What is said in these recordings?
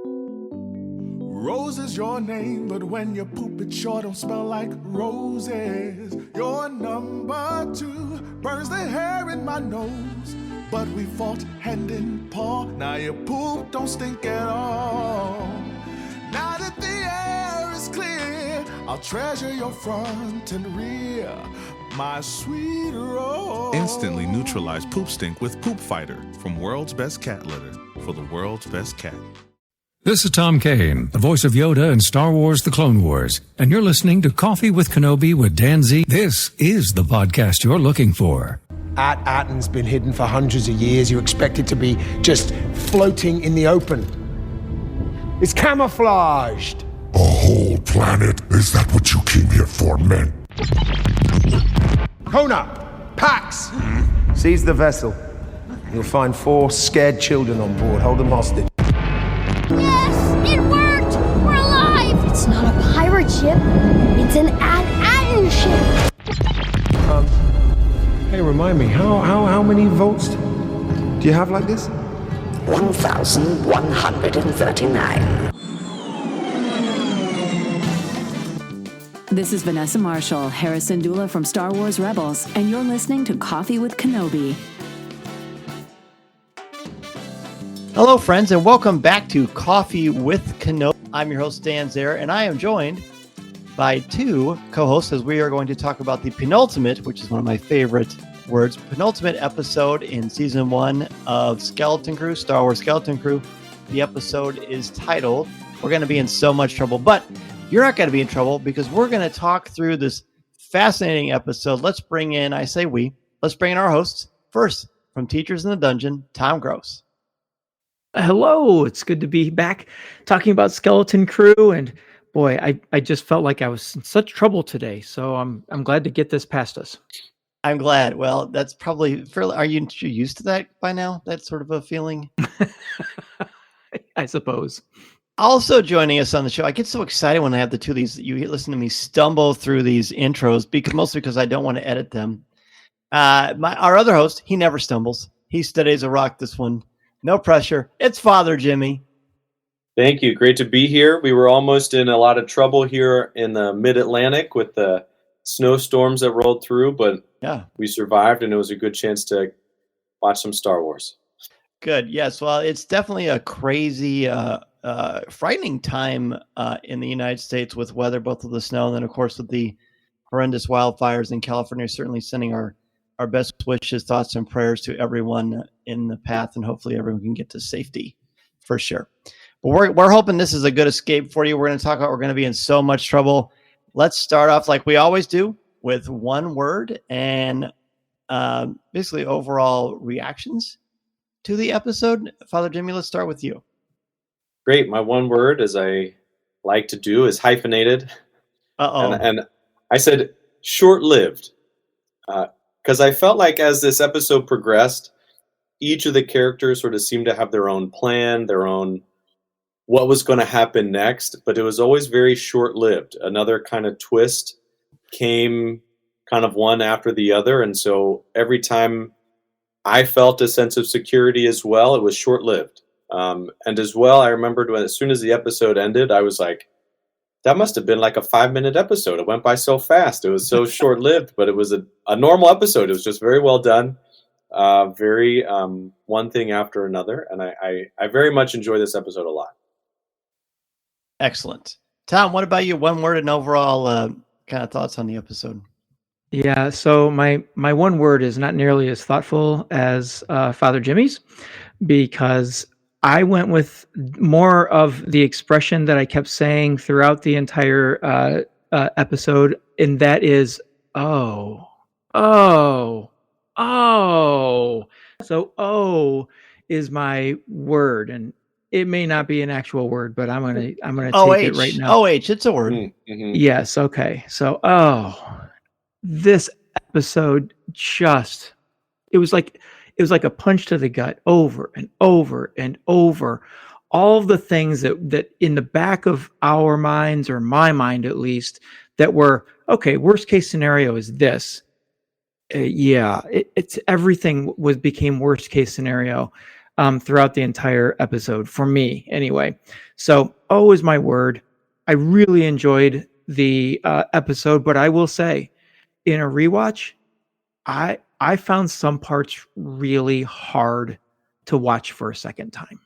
Rose is your name, but when you poop it sure don't smell like roses. Your number 2 burns the hair in my nose, but we fought hand in paw. Now your poop don't stink at all. Now that the air is clear, I'll treasure your front and rear, my sweet rose. Instantly neutralize poop stink with Poop Fighter from World's Best Cat Litter for the world's best cat. This is Tom Kane, the voice of Yoda in Star Wars The Clone Wars, and you're listening to Coffee with Kenobi with Dan Z. This is the podcast you're looking for. Atten's been hidden for hundreds of years. You expect it to be just floating in the open. It's camouflaged. A whole planet? Is that what you came here for, men? Kona, Pax, seize the vessel. You'll find 4 scared children on board. Hold them hostage. Yes, it worked! We're alive! It's not a pirate ship. It's an Atten ship. Hey, remind me, how many volts do you have like this? 1,139. This is Vanessa Marshall, Harrison Dula from Star Wars Rebels, and you're listening to Coffee with Kenobi. Hello, friends, and welcome back to Coffee with Kenobi. I'm your host, Dan Zehr, and I am joined by 2 co-hosts as we are going to talk about the penultimate, which is one of my favorite words, penultimate episode in Season 1 of Skeleton Crew, Star Wars Skeleton Crew. The episode is titled, We're Going to Be in So Much Trouble, but you're not going to be in trouble because we're going to talk through this fascinating episode. Let's bring in our hosts. First, from Teachers in the Dungeon, Tom Gross. Hello, it's good to be back talking about Skeleton Crew, and boy, I just felt like I was in such trouble today, so I'm glad to get this past us. I'm glad. Well, that's probably fairly. Are you used to that by now? That sort of a feeling? I suppose. Also joining us on the show, I get so excited when I have the 2 of these. You listen to me stumble through these intros, mostly because I don't want to edit them. Our other host, he never stumbles. He studies a rock this one. No pressure. It's Father Jimmy. Thank you. Great to be here. We were almost in a lot of trouble here in the mid-Atlantic with the snowstorms that rolled through, but yeah, we survived, and it was a good chance to watch some Star Wars. Good. Yes. Well, it's definitely a crazy, frightening time in the United States with weather, both with the snow and then, of course, with the horrendous wildfires in California. Certainly sending our best wishes, thoughts, and prayers to everyone in the path, and hopefully everyone can get to safety for sure. But we're hoping this is a good escape for you. We're going to talk about we're going to be in so much trouble. Let's start off like we always do with one word and basically overall reactions to the episode. Father Jimmy, let's start with you. Great. My one word, as I like to do, is hyphenated. And I said short-lived. Because I felt like as this episode progressed, each of the characters sort of seemed to have their own plan, their own what was going to happen next, but it was always very short-lived. Another kind of twist came kind of one after the other, and so every time I felt a sense of security as well, it was short-lived. And as well, I remembered as soon as the episode ended, I was like, that must have been like a 5-minute episode. It went by so fast. It was so short-lived, but it was a normal episode. It was just very well done. Very one thing after another. And I very much enjoy this episode a lot. Excellent. Tom, what about you? One word and overall kind of thoughts on the episode. Yeah, so my one word is not nearly as thoughtful as Father Jimmy's, because I went with more of the expression that I kept saying throughout the entire episode, and that is, oh. So, oh is my word, and it may not be an actual word, but I'm gonna take it right now. OH, it's a word. Mm-hmm. Yes, okay. So, this episode it was like a punch to the gut, over and over and over. All of the things that in the back of our minds, or my mind at least, that were, okay, worst case scenario is this. It's everything became worst case scenario. throughout the entire episode, for me anyway. So, O is my word. I really enjoyed the episode, but I will say, in a rewatch, I found some parts really hard to watch for a second time.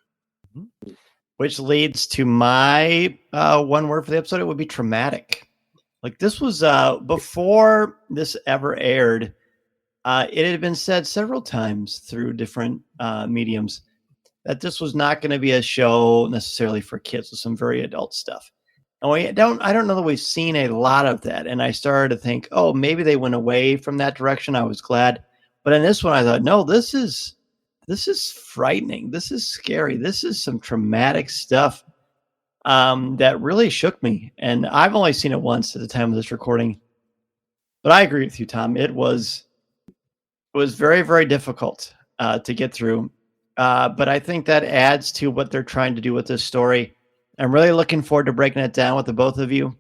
Which leads to my one word for the episode. It would be traumatic. Like, this was before this ever aired. It had been said several times through different mediums that this was not going to be a show necessarily for kids with some very adult stuff. And I don't know that we've seen a lot of that. And I started to think, oh, maybe they went away from that direction. I was glad. But in this one, I thought, no, this is frightening. This is scary. This is some traumatic stuff that really shook me. And I've only seen it once at the time of this recording. But I agree with you, Tom. It was very, very difficult to get through. But I think that adds to what they're trying to do with this story. I'm really looking forward to breaking it down with the both of you.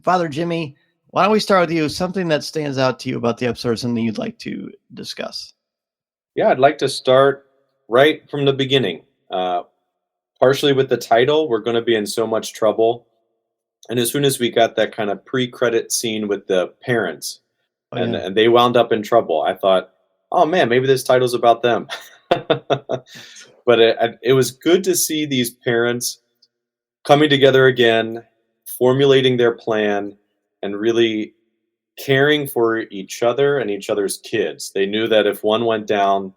Father Jimmy, why don't we start with you? Something that stands out to you about the episode, something you'd like to discuss. Yeah, I'd like to start right from the beginning. Partially with the title, we're going to be in so much trouble. And as soon as we got that kind of pre-credit scene with the parents, and they wound up in trouble, I thought, oh man, maybe this title's about them. But it was good to see these parents coming together again, formulating their plan, and really caring for each other and each other's kids. They knew that if one went down,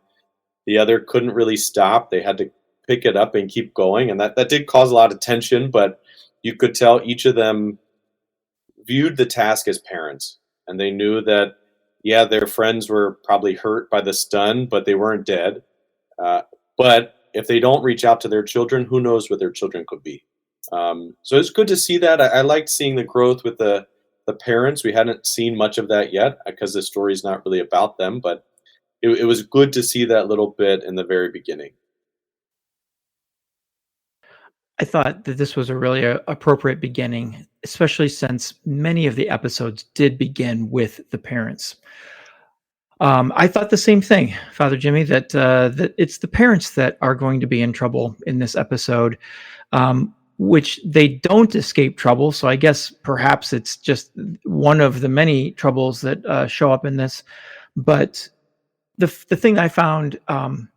the other couldn't really stop. They had to pick it up and keep going. And that did cause a lot of tension, but you could tell each of them viewed the task as parents. And they knew that, yeah, their friends were probably hurt by the stun, but they weren't dead. But if they don't reach out to their children, who knows what their children could be. So it's good to see that. I liked seeing the growth with the parents. We hadn't seen much of that yet because the story's not really about them, but it was good to see that little bit in the very beginning. I thought that this was a really appropriate beginning, especially since many of the episodes did begin with the parents. I thought the same thing, Father Jimmy, that it's the parents that are going to be in trouble in this episode, which they don't escape trouble. So I guess perhaps it's just one of the many troubles that show up in this. But the thing I found to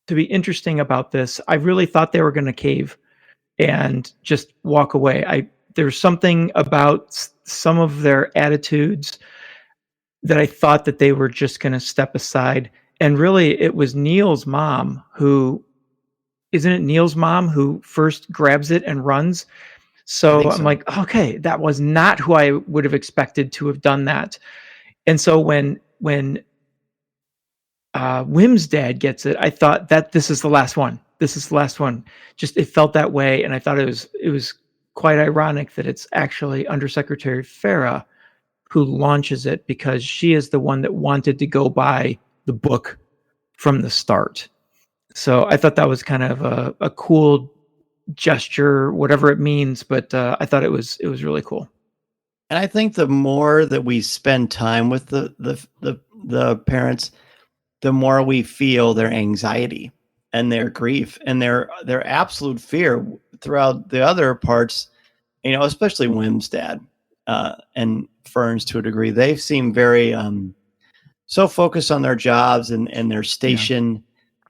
be interesting about this, I really thought they were going to cave and just walk away. There's something about some of their attitudes that I thought that they were just going to step aside. And really, it was Neil's mom isn't it Neil's mom who first grabs it and runs? So I'm like, okay, that was not who I would have expected to have done that. And so when Wim's dad gets it, I thought that this is the last one. This is the last one. Just, it felt that way. And I thought it was quite ironic that it's actually Undersecretary Farah who launches it, because she is the one that wanted to go by the book from the start. So I thought that was kind of a cool gesture, whatever it means, but I thought it was really cool. And I think the more that we spend time with the parents, the more we feel their anxiety and their grief and their absolute fear throughout the other parts, especially Wim's dad and Fern's to a degree. They seem very so focused on their jobs and their station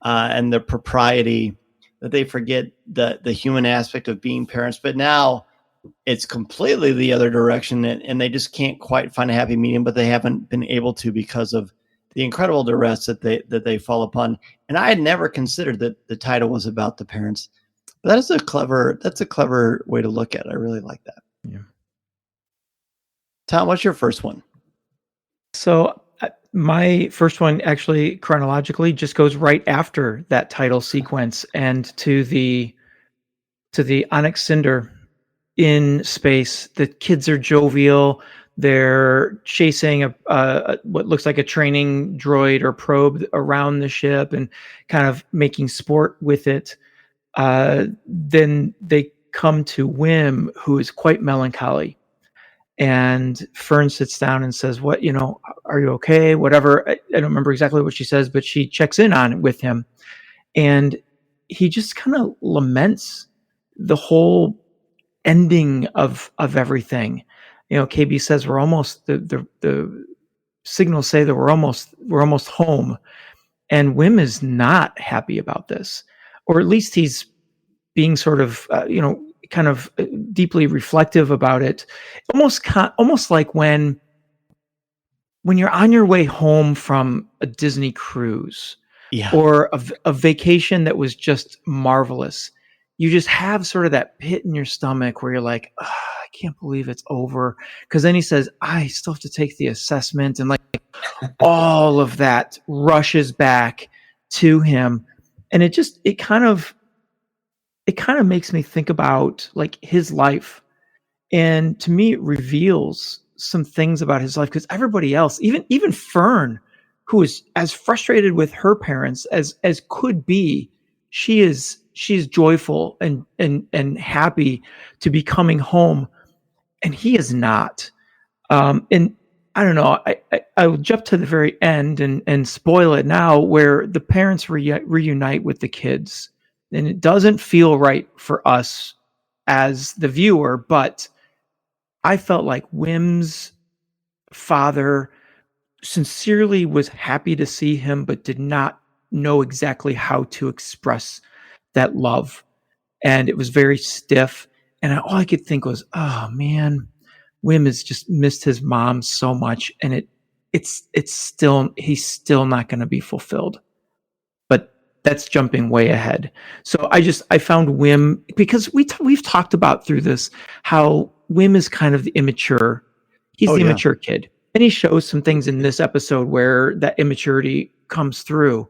and their propriety that they forget the human aspect of being parents. But now it's completely the other direction, and they just can't quite find a happy medium, but they haven't been able to because of the incredible duress that they fall upon. And I had never considered that the title was about the parents. But that's a clever way to look at it. I really like that. Yeah. Tom, what's your first one? So my first one, actually chronologically, just goes right after that title sequence and to the Onyx Cinder in space. The kids are jovial. They're chasing what looks like a training droid or probe around the ship and kind of making sport with it. Then they come to Wim, who is quite melancholy. And Fern sits down and says, "What, are you okay?" Whatever. I don't remember exactly what she says, but she checks in on it with him. And he just kind of laments the whole ending of everything. KB says we're almost the signals say that we're almost home, and Wim is not happy about this, or at least he's being sort of kind of deeply reflective about it, almost like when you're on your way home from a Disney cruise, or a vacation that was just marvelous. You just have sort of that pit in your stomach where you're like, I can't believe it's over. Because then he says, I still have to take the assessment, and like all of that rushes back to him, and it kind of makes me think about like his life, and to me it reveals some things about his life, because everybody else, even Fern, who is as frustrated with her parents as could be, she's joyful and happy to be coming home, and he is not. And I don't know, I will jump to the very end and spoil it now, where the parents reunite with the kids, and it doesn't feel right for us as the viewer, but I felt like Wim's father sincerely was happy to see him, but did not know exactly how to express that love. And it was very stiff. And all I could think was, oh man, Wim has just missed his mom so much. And he's still not going to be fulfilled. But that's jumping way ahead. So I found Wim, because we've talked about through this, how Wim is kind of the immature. He's the immature kid. And he shows some things in this episode where that immaturity comes through.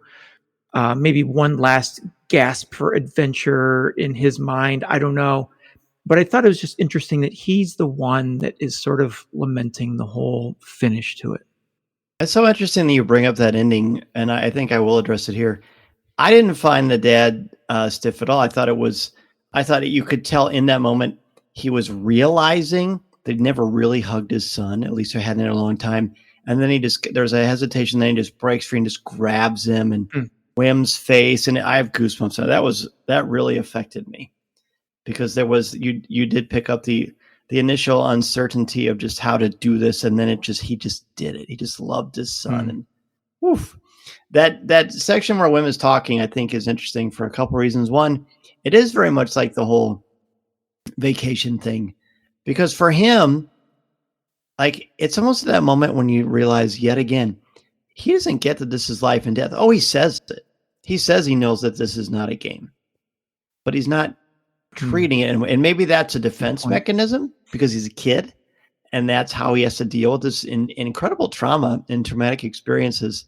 Maybe one last gasp for adventure in his mind. I don't know. But I thought it was just interesting that he's the one that is sort of lamenting the whole finish to it. It's so interesting that you bring up that ending, and I think I will address it here. I didn't find the dad stiff at all. I thought you could tell in that moment he was realizing they'd never really hugged his son, at least I hadn't in a long time. And then there's a hesitation, then he just breaks free and just grabs him, and Wim's face, and I have goosebumps. That really affected me, because there was, you did pick up the initial uncertainty of just how to do this, and then he just did it. He just loved his son, and woof. That section where Wim is talking, I think, is interesting for a couple reasons. One, it is very much like the whole vacation thing, because for him, like, it's almost at that moment when you realize yet again, he doesn't get that this is life and death. Oh, he says it. He says he knows that this is not a game, but he's not treating it. And maybe that's a defense mechanism because he's a kid, and that's how he has to deal with this incredible trauma and traumatic experiences.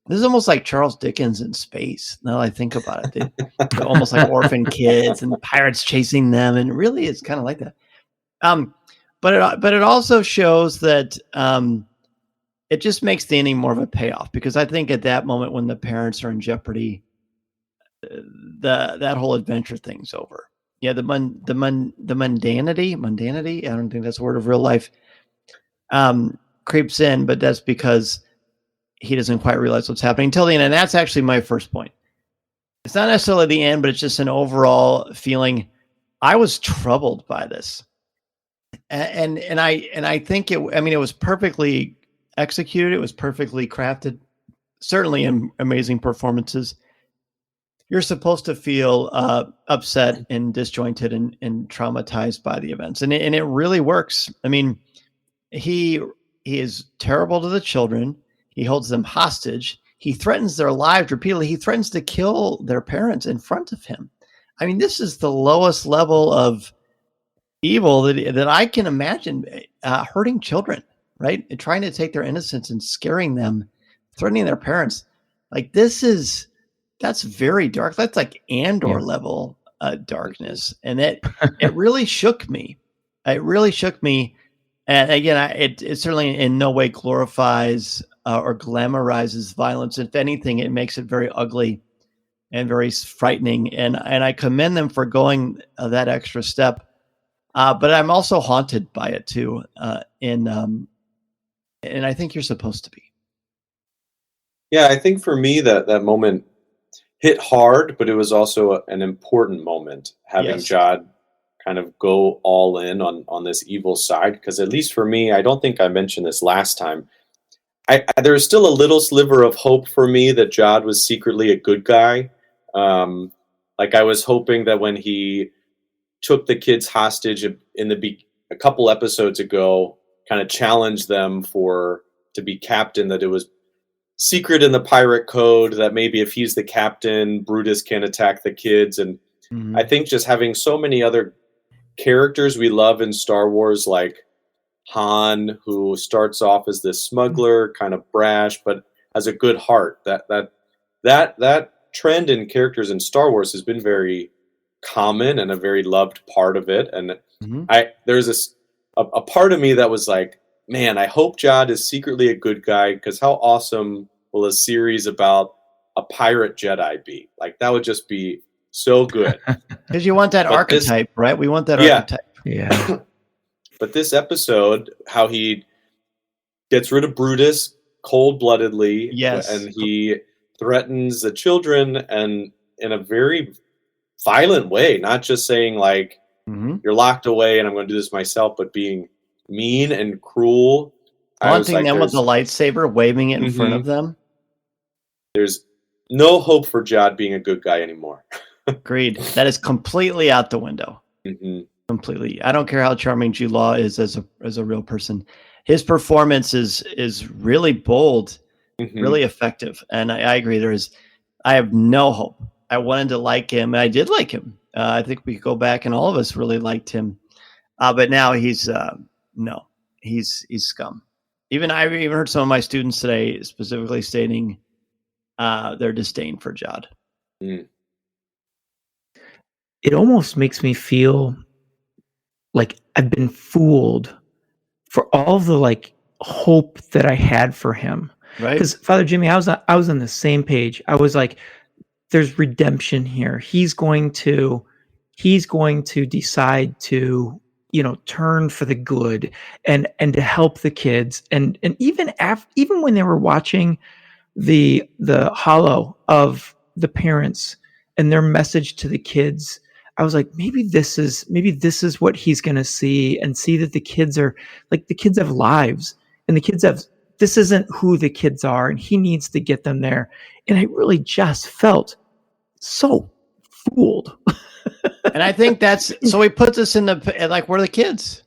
This is almost like Charles Dickens in space. Now that I think about it, they're almost like orphan kids and pirates chasing them. And really, it's kind of like that. But it also shows that it just makes the ending more of a payoff, because I think at that moment when the parents are in jeopardy, that whole adventure thing's over. Yeah, the mundanity. I don't think that's a word of real life. Creeps in, but that's because he doesn't quite realize what's happening until the end. And that's actually my first point. It's not necessarily the end, but it's just an overall feeling. I was troubled by this. And I think it was perfectly executed. It was perfectly crafted. Certainly amazing performances. You're supposed to feel upset and disjointed and traumatized by the events. And it really works. I mean, he is terrible to the children. He holds them hostage. He threatens their lives repeatedly. He threatens to kill their parents in front of him. I mean, this is the lowest level of evil that I can imagine, hurting children, right? And trying to take their innocence and scaring them, threatening their parents. Like, that's very dark. That's like Andor level darkness. And it really shook me. It really shook me. And again, it certainly in no way glorifies or glamorizes violence. If anything, it makes it very ugly and very frightening. And I commend them for going that extra step. But I'm also haunted by it too. And I think you're supposed to be. Yeah, I think for me that moment, hit hard, but it was also an important moment having Yes. Jod kind of go all in on this evil side. Because at least for me, I don't think I mentioned this last time. There's still a little sliver of hope for me that Jod was secretly a good guy. Like I was hoping that when he took the kids hostage a couple episodes ago, kind of challenged them to be captain, that it was secret in the pirate code, that maybe if he's the captain, Brutus can't attack the kids. And I think just having so many other characters we love in Star Wars, like Han, who starts off as this smuggler, kind of brash, but has a good heart. That trend in characters in Star Wars has been very common and a very loved part of it. And there's a part of me that was like, man, I hope Jod is secretly a good guy, because how awesome will a series about a pirate Jedi be? Like, that would just be so good. Because you want that archetype, right? We want that archetype. Yeah. But this episode, how he gets rid of Brutus cold-bloodedly, yes, and he threatens the children, and in a very violent way, not just saying like, you're locked away and I'm going to do this myself, but being mean and cruel. Haunting them with the lightsaber, waving it in front of them. There's no hope for Jod being a good guy anymore. Agreed. That is completely out the window. Completely. I don't care how charming Jude Law is as a real person. His performance is really bold, really effective, and I agree. I have no hope. I wanted to like him, and I did like him. I think we could go back, and all of us really liked him. But now he's scum. I've even heard some of my students today specifically stating their disdain for Jod. It almost makes me feel like I've been fooled for all the like hope that I had for him. Right. Because Father Jimmy, I was on the same page. I was like, there's redemption here. He's going to decide to, turn for the good and to help the kids. And even when they were watching the hollow of the parents and their message to the kids, I was like, maybe this is what he's going to see, and see that the kids have lives, and this isn't who the kids are, and he needs to get them there. And I really just felt so fooled. And I think so he puts us in we're the kids,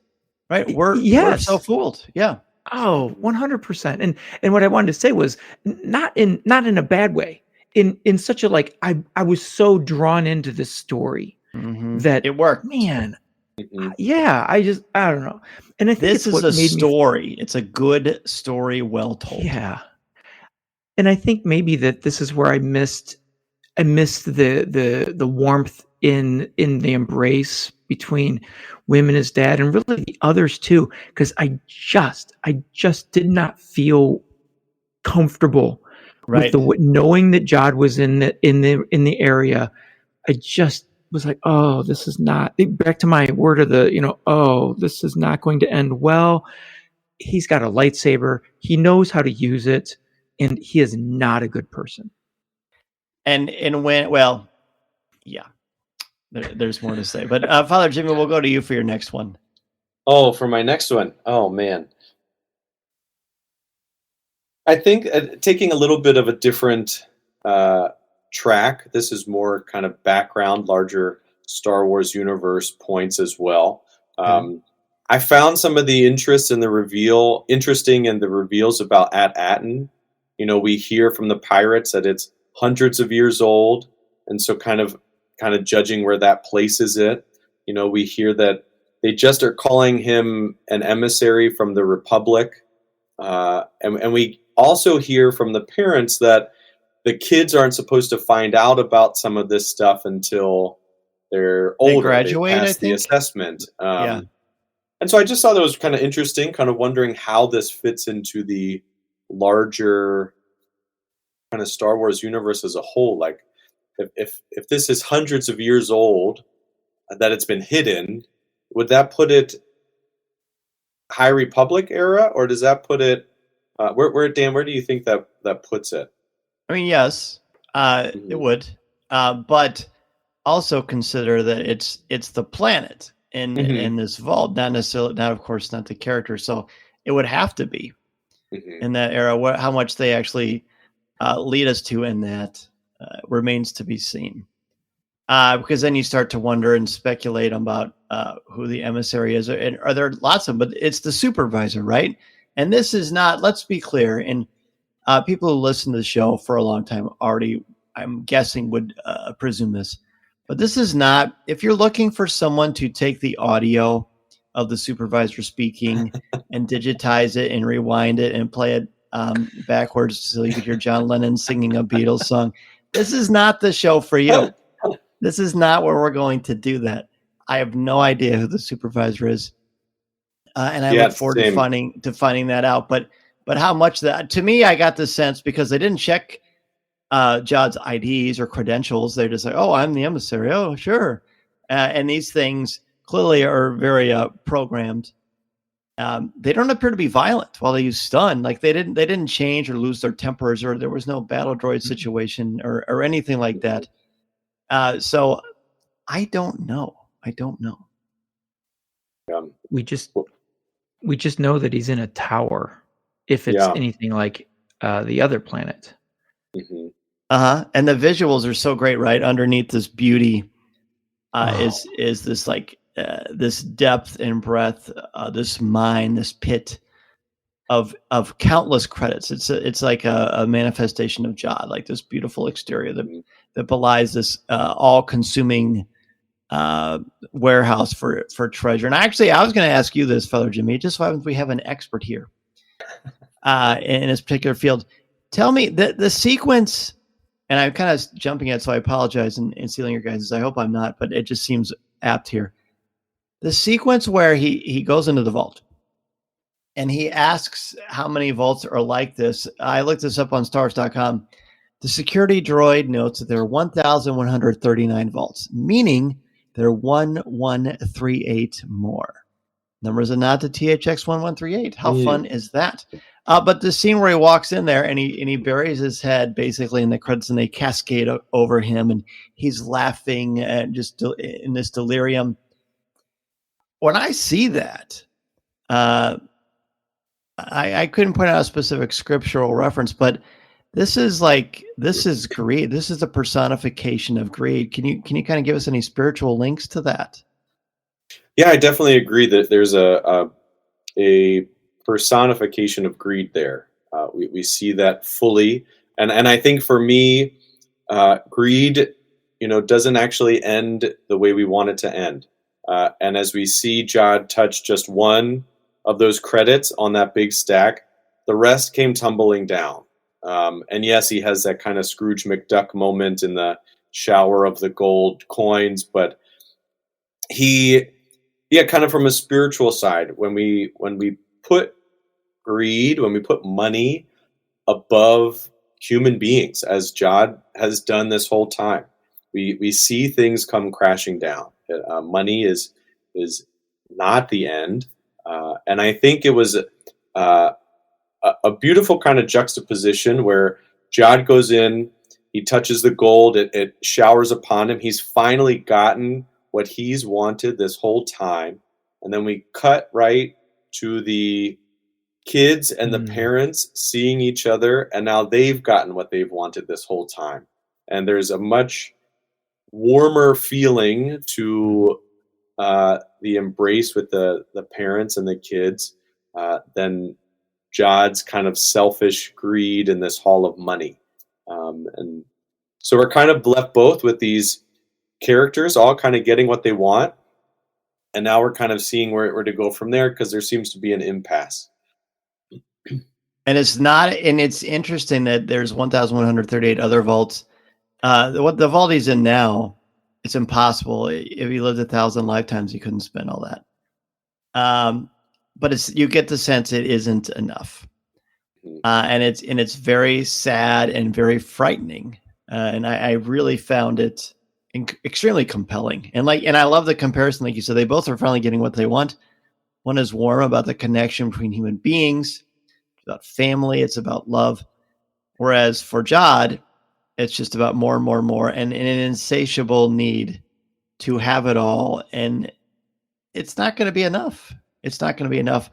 right? We're so fooled. Yeah. Oh, 100%. And what I wanted to say was not in a bad way, in such a, like, I was so drawn into this story that it worked, man. Yeah. I don't know. And I think this is a story. It's a good story. Well told. Yeah. And I think maybe that this is where I missed the warmth in the embrace between Wim and his dad, and really the others too, because I just did not feel comfortable with knowing that Jod was in the area. I just was like, oh, this is not, back to my word of this is not going to end well. He's got a lightsaber. He knows how to use it, and he is not a good person. There's more to say, but Father Jimmy, we'll go to you for your next one. Oh, for my next one. Oh man. I think taking a little bit of a different track. This is more kind of background, larger Star Wars universe points as well. I found some of the interesting in the reveals about At-Aten. We hear from the pirates that it's hundreds of years old, and so kind of judging where that places it. We hear that they just are calling him an emissary from the Republic, and we also hear from the parents that the kids aren't supposed to find out about some of this stuff until they're older. They graduate, pass the assessment. And so I just thought that was kind of interesting, kind of wondering how this fits into the larger kind of Star Wars universe as a whole. Like, if this is hundreds of years old, that it's been hidden, would that put it High Republic era, or does that put it where Dan? Where do you think that puts it? I mean, yes, it would. but also consider that it's the planet in this vault, not necessarily, not of course, not the character. So it would have to be in that era. How much they actually lead us to in that remains to be seen. Because then you start to wonder and speculate about who the emissary is. And are there lots of them? But it's the supervisor, right? And this is not, let's be clear, and people who listen to the show for a long time already, I'm guessing, would presume this. But this is not, if you're looking for someone to take the audio of the supervisor speaking and digitize it and rewind it and play it backwards so you could hear John Lennon singing a Beatles song, this is not the show for you. This is not where we're going to do that. I have no idea who the supervisor is. And I look forward to finding that out. But how much that, to me, I got the sense, because they didn't check Jod's IDs or credentials. They're just like, oh, I'm the emissary. Oh, sure. And these things clearly are very programmed. They don't appear to be violent while they use stun. Like they didn't change or lose their tempers, or there was no battle droid situation or anything like that. So I don't know. We just know that he's in a tower, if it's anything like the other planet. And the visuals are so great, right? Underneath this beauty is this like this depth and breadth, this mine, this pit of countless credits. It's like a manifestation of Jod, like this beautiful exterior that belies this all-consuming warehouse for treasure. And actually, I was going to ask you this, Father Jimmy. Just so happens we have an expert here in this particular field. Tell me the sequence, and I'm kind of jumping it, so I apologize and stealing your guys'. I hope I'm not, but it just seems apt here. The sequence where he goes into the vault and he asks how many vaults are like this. I looked this up on stars.com. The security droid notes that there are 1,139 vaults, meaning there are 1,138 more. Numbers are not to THX 1138. How fun is that? But the scene where he walks in there and he buries his head basically in the credits and they cascade over him and he's laughing and just in this delirium. When I see that, I couldn't point out a specific scriptural reference, but this is greed. This is a personification of greed. Can you kind of give us any spiritual links to that? Yeah, I definitely agree that there's a personification of greed there. We see that fully, and I think for me, greed, doesn't actually end the way we want it to end. And as we see Jod touch just one of those credits on that big stack, the rest came tumbling down. And yes, he has that kind of Scrooge McDuck moment in the shower of the gold coins, but kind of from a spiritual side, when we put greed, when we put money above human beings, as Jod has done this whole time, we see things come crashing down. Money is not the end, and I think it was a beautiful kind of juxtaposition where Jod goes in, he touches the gold, it showers upon him. He's finally gotten what he's wanted this whole time, and then we cut right to the kids and the parents seeing each other, and now they've gotten what they've wanted this whole time, and there's a much warmer feeling to the embrace with the parents and the kids than Jod's kind of selfish greed in this hall of money. And so we're kind of left both with these characters all kind of getting what they want, and now we're kind of seeing where to go from there, because there seems to be an impasse. And it's interesting that there's 1,138 other vaults. The vault he's in now, it's impossible. If he lived 1,000 lifetimes, he couldn't spend all that. But you get the sense it isn't enough, and it's very sad and very frightening. And I really found it extremely compelling. And I love the comparison, like you said, they both are finally getting what they want. One is warm about the connection between human beings, it's about family, it's about love. Whereas for Jod, It's just about more and more and more, and an insatiable need to have it all. And it's not going to be enough. It's not going to be enough.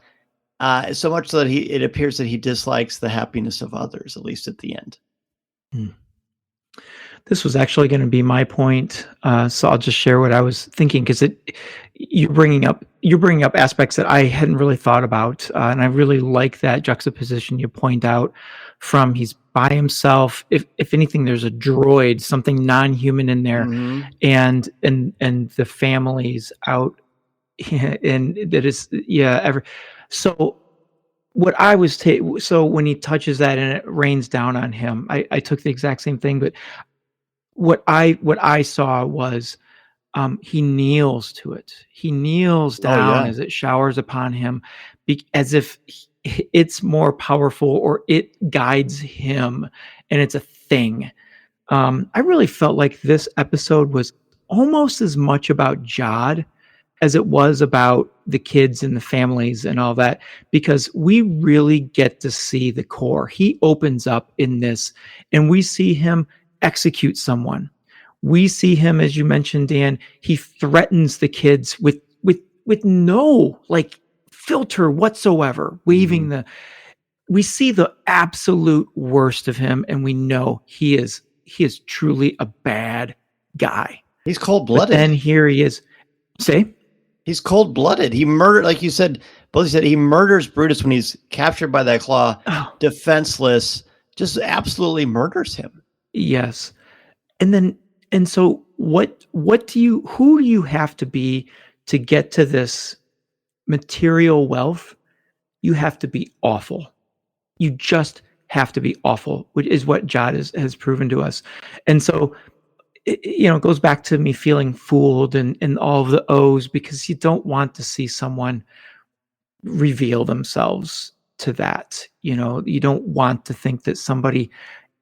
So much so that it appears that he dislikes the happiness of others, at least at the end. This was actually going to be my point, so I'll just share what I was thinking, because you're bringing up aspects that I hadn't really thought about, and I really like that juxtaposition you point out. From he's by himself. If anything, there's a droid, something non-human in there, and the family's out, and that is So what I was so when he touches that and it rains down on him, I took the exact same thing, but what I saw was he kneels to it. He kneels down as it showers upon him, as if it's more powerful, or it guides him, and it's a thing. I really felt like this episode was almost as much about Jod as it was about the kids and the families and all that, because we really get to see the core. He opens up in this, and we see him execute someone. We see him, as you mentioned, Dan, he threatens the kids with no filter whatsoever, waving we see the absolute worst of him, and we know he is truly a bad guy. He's cold-blooded. And here he is. Say? He's cold-blooded. He murdered, like you said, both you said, he murders Brutus when he's captured by that claw, defenseless, just absolutely murders him. Yes. And so who do you have to be to get to this material wealth? You have to be awful. You just have to be awful, which is what Jod has proven to us. And so, it goes back to me feeling fooled and all of the O's, because you don't want to see someone reveal themselves to that. You don't want to think that somebody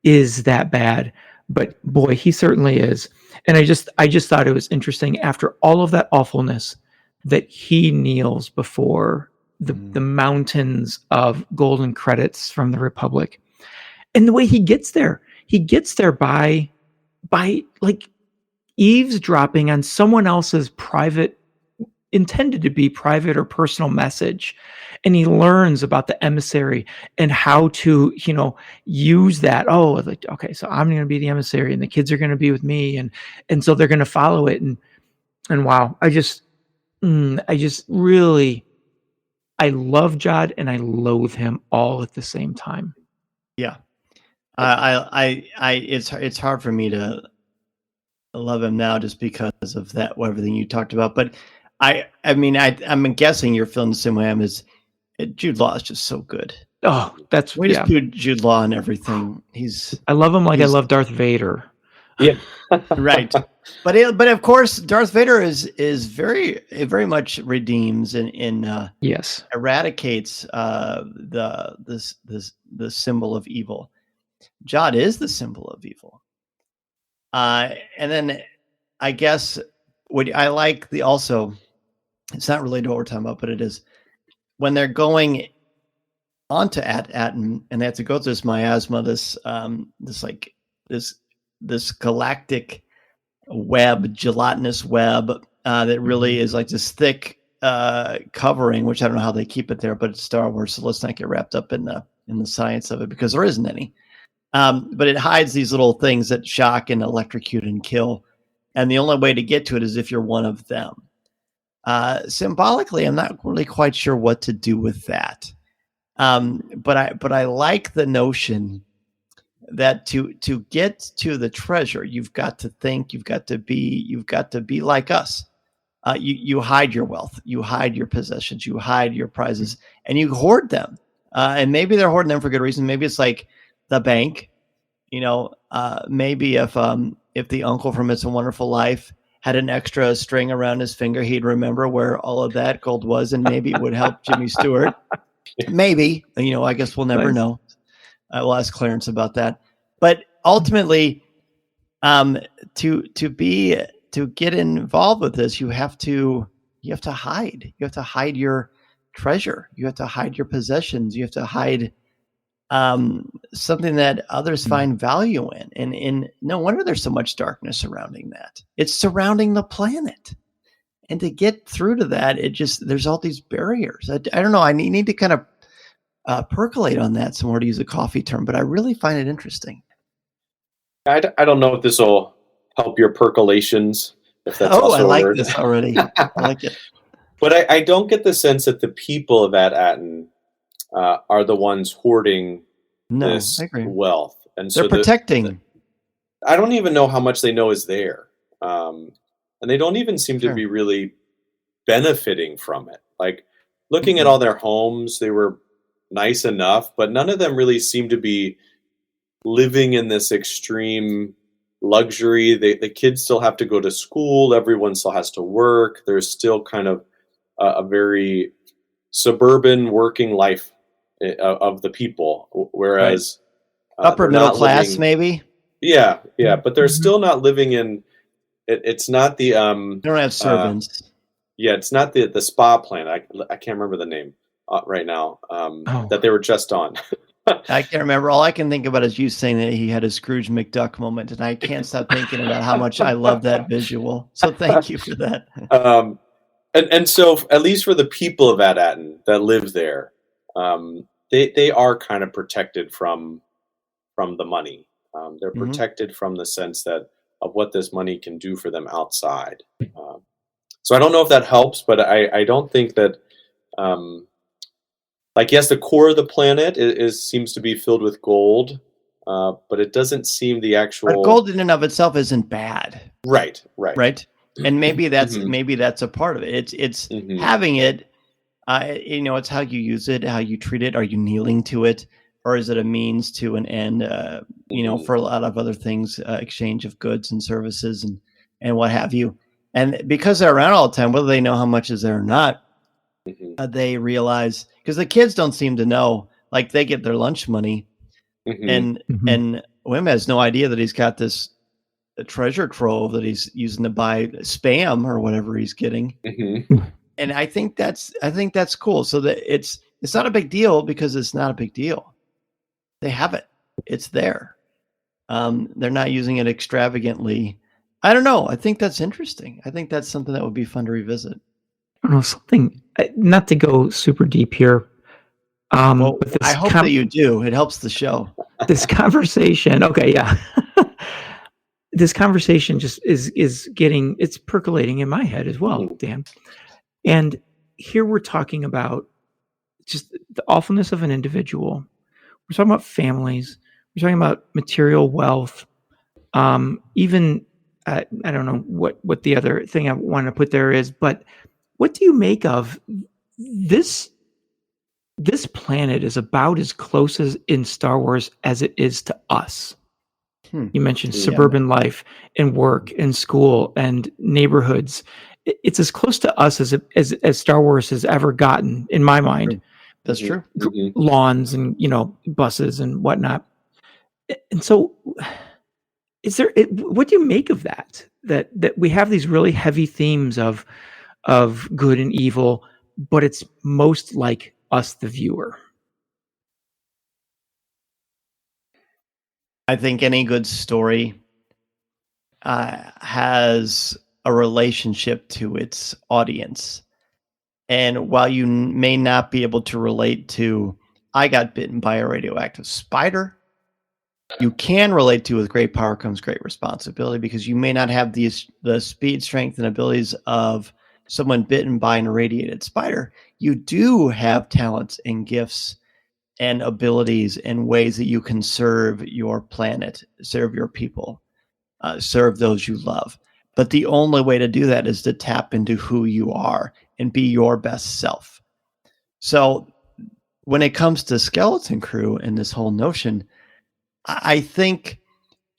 is that bad, but boy, he certainly is. And I just thought it was interesting, after all of that awfulness, that he kneels before the mountains of golden credits from the Republic. And the way he gets there by eavesdropping on someone else's intended to be private or personal message. And he learns about the emissary and how to, use that. Oh, okay, so I'm going to be the emissary and the kids are going to be with me. And so they're going to follow it. And wow, I love Jod and I loathe him all at the same time. Yeah. It's hard for me to love him now just because of that, everything you talked about. But I'm guessing you're feeling the same way I am. Jude Law is just so good. Oh, just put Jude Law and everything. I love him like I love Darth Vader. Yeah, right. But of course, Darth Vader is very, very much redeems and yes, eradicates the symbol of evil. Jod is the symbol of evil. And then I guess what I like also, it's not related to what we're talking about, but it is when they're going onto Aten and they have to go through this miasma, this galactic web, gelatinous web that really is like this thick covering, which I don't know how they keep it there, but it's Star Wars, so let's not get wrapped up in the science of it, because there isn't any. But it hides these little things that shock and electrocute and kill. And the only way to get to it is if you're one of them. Symbolically, I'm not really quite sure what to do with that. But I like the notion that to get to the treasure, you've got to think, you've got to be like us. You hide your wealth, you hide your possessions, you hide your prizes, and you hoard them. And maybe they're hoarding them for good reason. Maybe it's like the bank, maybe if the uncle from It's a Wonderful Life had an extra string around his finger, he'd remember where all of that gold was, and maybe it would help Jimmy Stewart. Maybe, I guess we'll never know. We'll ask Clarence about that. But ultimately, to get involved with this, you have to hide. You have to hide your treasure. You have to hide your possessions. You have to hide something that others find value in. And no wonder there's so much darkness surrounding that. It's surrounding the planet. And to get through to that, there's all these barriers. I don't know. I need to kind of percolate on that some more, to use a coffee term, but I really find it interesting. I don't know if this will help your percolations. If that's also I like a word. this already. I like it. But I don't get the sense that the people of At-Atten are the ones hoarding this wealth. And they're protecting. I don't even know how much they know is there. And they don't even seem to be really benefiting from it. Like, looking at all their homes, they were nice enough, but none of them really seem to be living in this extreme luxury. The kids still have to go to school. Everyone still has to work. There's still kind of a very suburban working life of the people, whereas upper middle class, maybe. Yeah, but they're still not living in. It's not the. They don't have servants. It's not the spa plan. I can't remember the name right now. That they were just on. I can't remember. All I can think about is you saying that he had a Scrooge McDuck moment, and I can't stop thinking about how much I love that visual. So thank you for that. And so, at least for the people of At-Atten that live there, they are kind of protected from the money. They're protected from the sense of what this money can do for them outside. So I don't know if that helps, but I don't think that. Yes, the core of the planet seems to be filled with gold, but it doesn't seem the actual. But gold in and of itself isn't bad. Right. And maybe that's a part of it. It's having it. It's how you use it, how you treat it. Are you kneeling to it, or is it a means to an end? For a lot of other things, exchange of goods and services and what have you. And because they're around all the time, whether they know how much is there or not, they realize, because the kids don't seem to know. Like, they get their lunch money, and Wim has no idea that he's got this treasure trove that he's using to buy Spam or whatever he's getting. And I think that's cool. So that it's not a big deal, because it's not a big deal. They have it. It's there. They're not using it extravagantly. I don't know. I think that's interesting. I think that's something that would be fun to revisit. I don't know, something, not to go super deep here. But I hope that you do. It helps the show. This conversation. Okay. Yeah. This conversation just is it's percolating in my head as well, Dan. And here we're talking about just the awfulness of an individual. We're talking about families. We're talking about material wealth. Even, I don't know what the other thing I want to put there is, but what do you make of this? This planet is about as close as in Star Wars as it is to us. You mentioned suburban life and work and school and neighborhoods. It's as close to us as Star Wars has ever gotten, in my mind. That's true. Lawns and buses and whatnot. And so, what do you make of that? That we have these really heavy themes of good and evil, but it's most like us, the viewer. I think any good story has a relationship to its audience. And while you may not be able to relate to, I got bitten by a radioactive spider, you can relate to, with great power comes great responsibility, because you may not have the speed, strength, and abilities of someone bitten by an irradiated spider. You do have talents and gifts and abilities and ways that you can serve your planet, serve your people, serve those you love. But the only way to do that is to tap into who you are and be your best self. So when it comes to Skeleton Crew and this whole notion, I think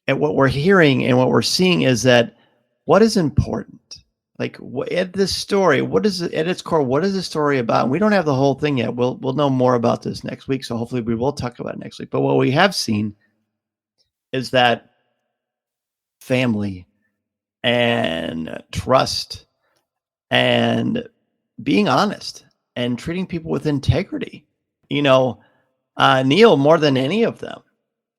and what we're hearing and what we're seeing is that what is important? Like, at this story, what is it at its core? What is the story about? And we don't have the whole thing yet. We'll know more about this next week. So hopefully we will talk about it next week. But what we have seen is that family and trust and being honest and treating people with integrity. Neil, more than any of them,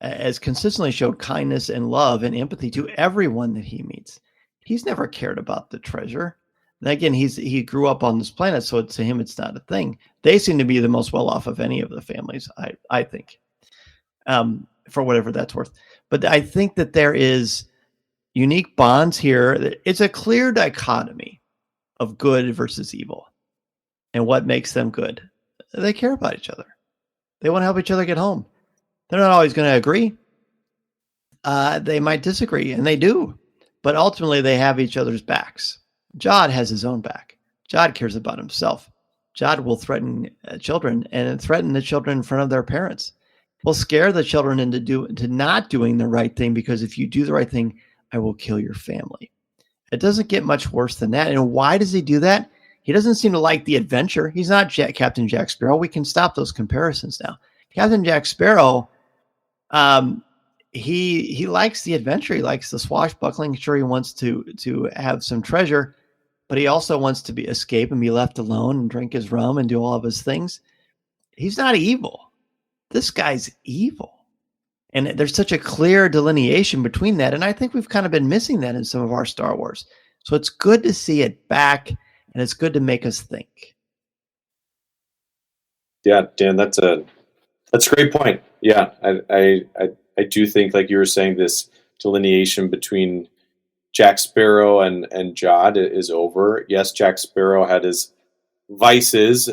has consistently showed kindness and love and empathy to everyone that he meets. He's never cared about the treasure. And again, he grew up on this planet, so to him, it's not a thing. They seem to be the most well off of any of the families, I think, for whatever that's worth. But I think that there is unique bonds here. It's a clear dichotomy of good versus evil. And what makes them good? They care about each other. They want to help each other get home. They're not always going to agree. They might disagree, and they do. But ultimately, they have each other's backs. Jod has his own back. Jod cares about himself. Jod will threaten children and threaten the children in front of their parents. Will scare the children into not doing the right thing, because if you do the right thing, I will kill your family. It doesn't get much worse than that. And why does he do that? He doesn't seem to like the adventure. He's not Captain Jack Sparrow. We can stop those comparisons now. Captain Jack Sparrow, he likes the adventure. He likes the swashbuckling. Sure, he wants to have some treasure, but he also wants to escape and be left alone and drink his rum and do all of his things. He's not evil. This guy's evil. And there's such a clear delineation between that. And I think we've kind of been missing that in some of our Star Wars. So it's good to see it back, and it's good to make us think. Yeah, Dan, that's a great point. Yeah, I do think, like you were saying, this delineation between Jack Sparrow and Jod is over. Yes, Jack Sparrow had his vices,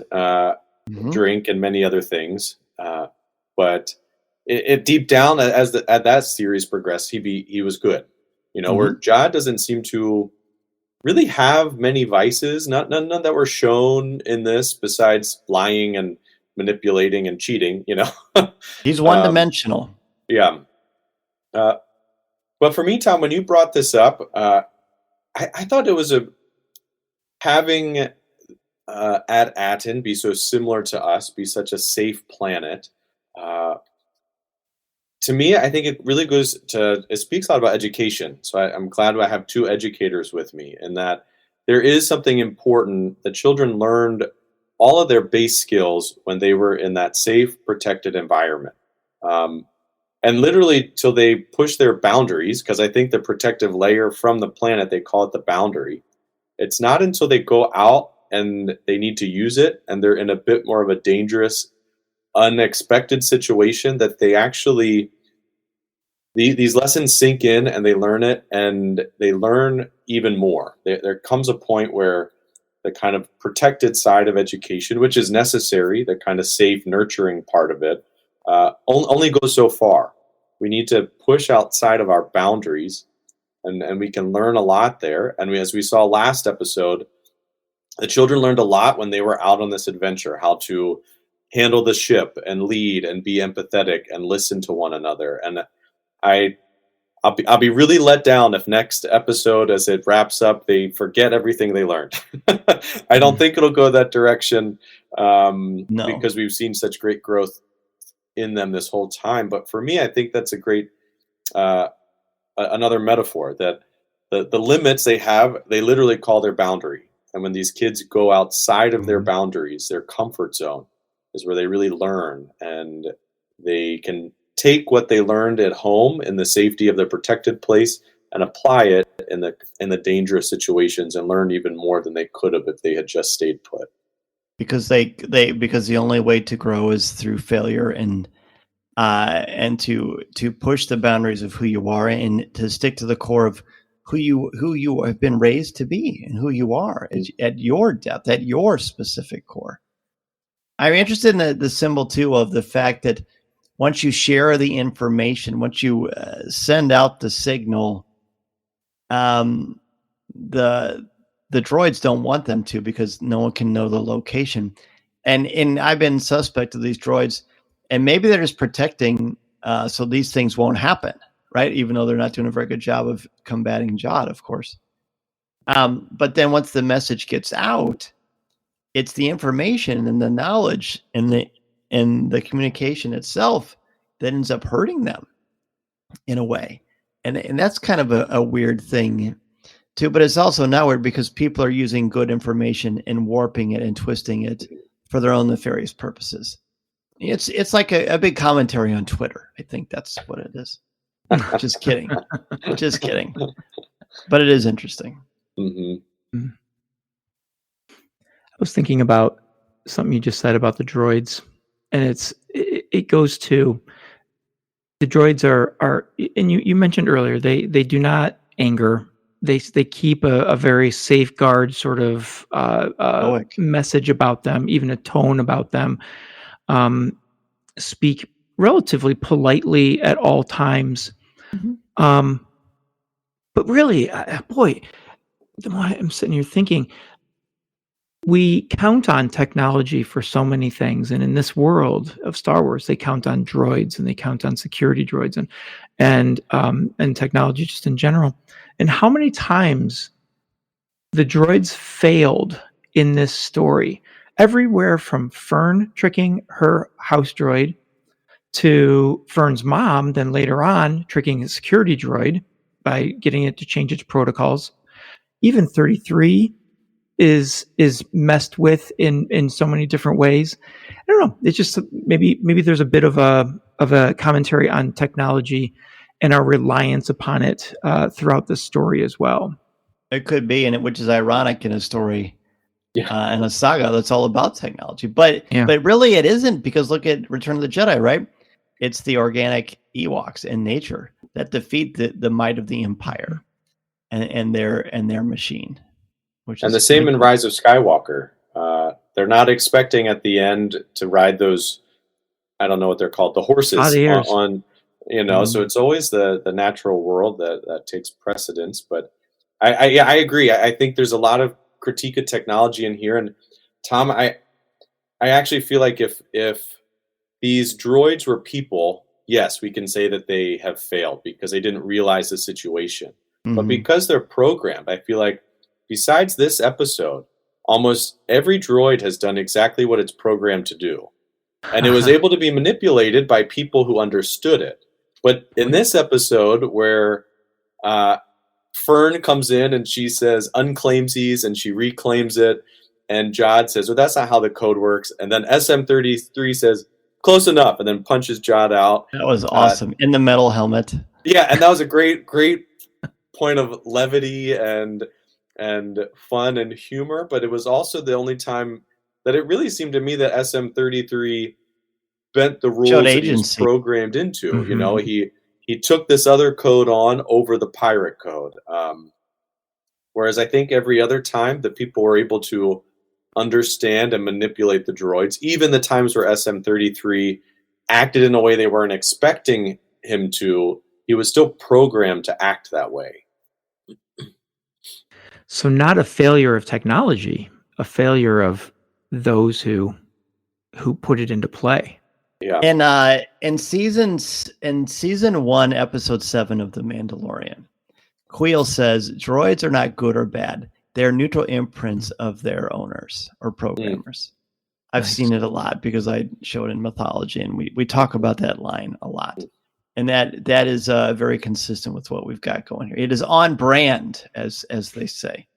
drink, and many other things, but it deep down, as that series progressed, he was good. Where Jod doesn't seem to really have many vices, none that were shown in this, besides lying and manipulating and cheating. He's one-dimensional. Yeah. But for me, Tom, when you brought this up, I thought it was having Aten be so similar to us, be such a safe planet. To me, I think it really it speaks a lot about education. So I'm glad I have two educators with me, and that there is something important. The children learned all of their base skills when they were in that safe, protected environment. And literally till they push their boundaries, because I think the protective layer from the planet, they call it the boundary. It's not until they go out and they need to use it, and they're in a bit more of a dangerous, unexpected situation, that they actually, these lessons sink in and they learn it, and they learn even more. There comes a point where the kind of protected side of education, which is necessary, the kind of safe, nurturing part of it, only goes so far. We need to push outside of our boundaries, and we can learn a lot there. And as we saw last episode, the children learned a lot when they were out on this adventure, how to handle the ship and lead and be empathetic and listen to one another. And I'll be really let down if next episode, as it wraps up, they forget everything they learned. I don't think it'll go that direction, No. because we've seen such great growth in them this whole time. But for me, I think that's a great another metaphor, that the limits they have, they literally call their boundary. And when these kids go outside of their boundaries, their comfort zone is where they really learn, and they can take what they learned at home in the safety of the protected place and apply it in the dangerous situations, and learn even more than they could have if they had just stayed put. Because because the only way to grow is through failure, and to push the boundaries of who you are, and to stick to the core of who you have been raised to be, and who you are at your depth, at your specific core. I'm interested in the symbol too of the fact that once you share the information, once you send out the signal, the droids don't want them to, because no one can know the location. And I've been suspect of these droids, and maybe they're just protecting so these things won't happen, right? Even though they're not doing a very good job of combating Jod, of course. But then once the message gets out, it's the information and the knowledge and the communication itself that ends up hurting them in a way. And that's kind of a weird thing too, but it's also not weird because people are using good information and warping it and twisting it for their own nefarious purposes. It's like a big commentary on Twitter. I think that's what it is. Just kidding. Just kidding. But it is interesting. Mm-hmm. I was thinking about something you just said about the droids, and it goes to the droids are and you mentioned earlier they do not anger. They keep a very safeguard sort of message about them, even a tone about them. Speak relatively politely at all times. Mm-hmm. But really, boy, the more I'm sitting here thinking, we count on technology for so many things, and in this world of Star Wars, they count on droids and they count on security droids and technology just in general. And how many times the droids failed in this story? Everywhere from Fern tricking her house droid to Fern's mom, then later on tricking a security droid by getting it to change its protocols. Even 33 is messed with in so many different ways. I don't know. It's just maybe there's a bit of a commentary on technology and our reliance upon it throughout the story as well. It could be, which is ironic in a story, in a saga that's all about technology. But really, it isn't, because look at Return of the Jedi, right? It's the organic Ewoks in nature that defeat the might of the Empire and their machine. And the same in Rise of Skywalker. They're not expecting at the end to ride those, I don't know what they're called, the horses on so it's always the natural world that takes precedence. But I agree. I think there's a lot of critique of technology in here. And Tom, I actually feel like if these droids were people, yes, we can say that they have failed because they didn't realize the situation. Mm-hmm. But because they're programmed, I feel like besides this episode, almost every droid has done exactly what it's programmed to do. And it was able to be manipulated by people who understood it. But in this episode where Fern comes in and she says unclaimsies and she reclaims it, and Jod says, well, that's not how the code works. And then SM-33 says, close enough, and then punches Jod out. That was awesome. In the metal helmet. Yeah, and that was a great point of levity and fun and humor, but it was also the only time that it really seemed to me that SM-33 bent the rules that he was programmed into. Mm-hmm. He took this other code on over the pirate code. Whereas I think every other time that people were able to understand and manipulate the droids, even the times where SM-33 acted in a way they weren't expecting him to, he was still programmed to act that way. So not a failure of technology, a failure of those who put it into play. Yeah. And in season 1, episode 7 of The Mandalorian, Queel says droids are not good or bad. They're neutral imprints of their owners or programmers. I've seen it a lot because I show it in mythology, and we talk about that line a lot. And that is very consistent with what we've got going here. It is on brand, as they say.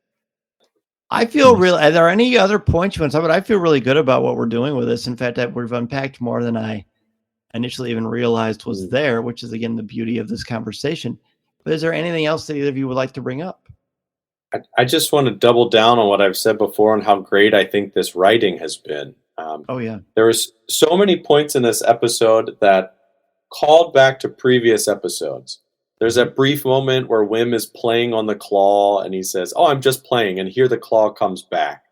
I feel really. Are there any other points you want to talk about? I feel really good about what we're doing with this. In fact, we've unpacked more than I initially even realized was there, which is, again, the beauty of this conversation. But is there anything else that either of you would like to bring up? I just want to double down on what I've said before and how great I think this writing has been. There was so many points in this episode that called back to previous episodes. There's that brief moment where Wim is playing on the claw and he says, "Oh, I'm just playing," and here the claw comes back.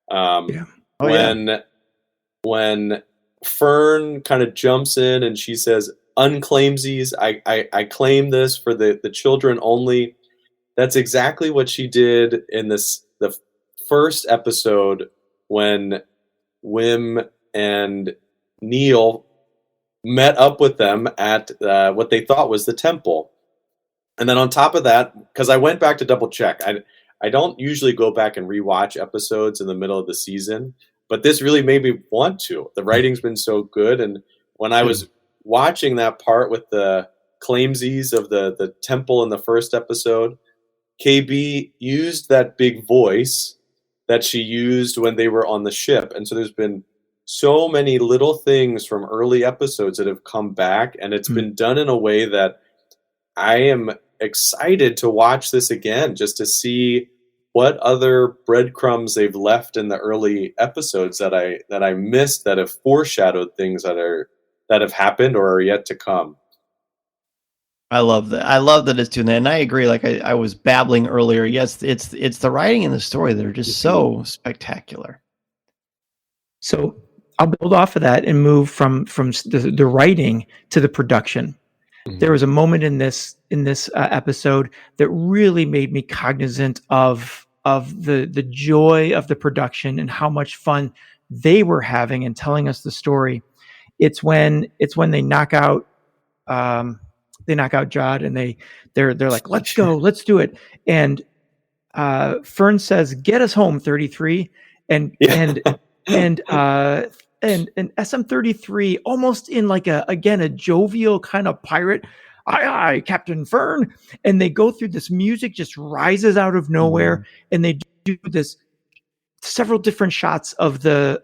When Fern kind of jumps in and she says, "Unclaimsies, I claim this for the children only." That's exactly what she did in the first episode when Wim and Neil met up with them at what they thought was the temple. And then on top of that, because I went back to double check, I don't usually go back and rewatch episodes in the middle of the season, but this really made me want to. The writing's been so good. And when I was watching that part with the claimsies of the temple in the first episode, KB used that big voice that she used when they were on the ship. And so there's been so many little things from early episodes that have come back, and it's been done in a way that I am excited to watch this again, just to see what other breadcrumbs they've left in the early episodes that I missed, that have foreshadowed things that have happened or are yet to come. I love that. I love that it's doing that, and I agree. Like I was babbling earlier. Yes, it's the writing and the story that are just so spectacular. So I'll build off of that and move from the writing to the production. There was a moment in this episode that really made me cognizant of the joy of the production and how much fun they were having in telling us the story. It's when they knock out Jod, and they're like, let's go, let's do it. And Fern says, get us home, 33. And SM-33, almost in like a jovial kind of pirate, aye, Captain Fern. And they go through this music, just rises out of nowhere. And they do this several different shots of the